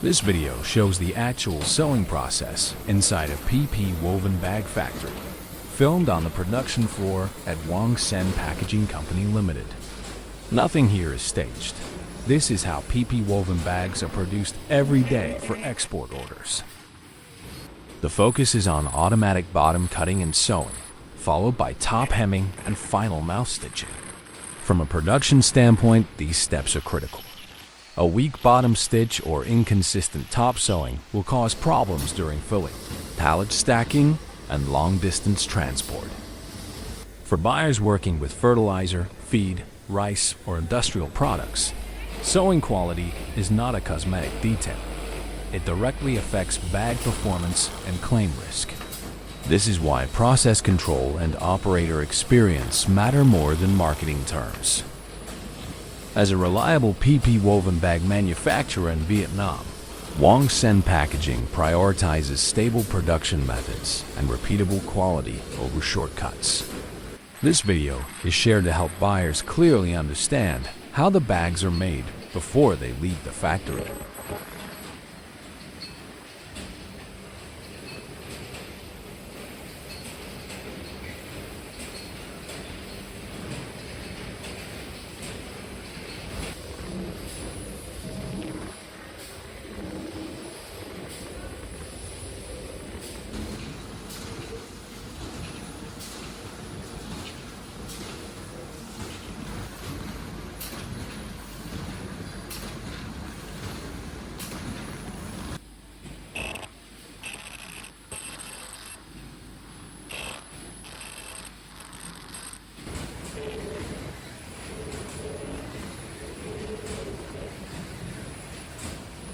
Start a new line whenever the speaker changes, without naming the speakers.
This video shows the actual sewing process inside a PP woven bag factory, filmed on the production floor at Huong Sen Packaging Company Limited. Nothing here is staged. This is how PP woven bags are produced every day for export orders. The focus is on automatic bottom cutting and sewing, followed by top hemming and final mouth stitching. From a production standpoint, these steps are critical. A weak bottom stitch or inconsistent top sewing will cause problems during filling, pallet stacking, and long-distance transport. For buyers working with fertilizer, feed, rice, or industrial products, sewing quality is not a cosmetic detail. It directly affects bag performance and claim risk. This is why process control and operator experience matter more than marketing terms. As a reliable PP woven bag manufacturer in Vietnam, Huong Sen Packaging prioritizes stable production methods and repeatable quality over shortcuts. This video is shared to help buyers clearly understand how the bags are made before they leave the factory.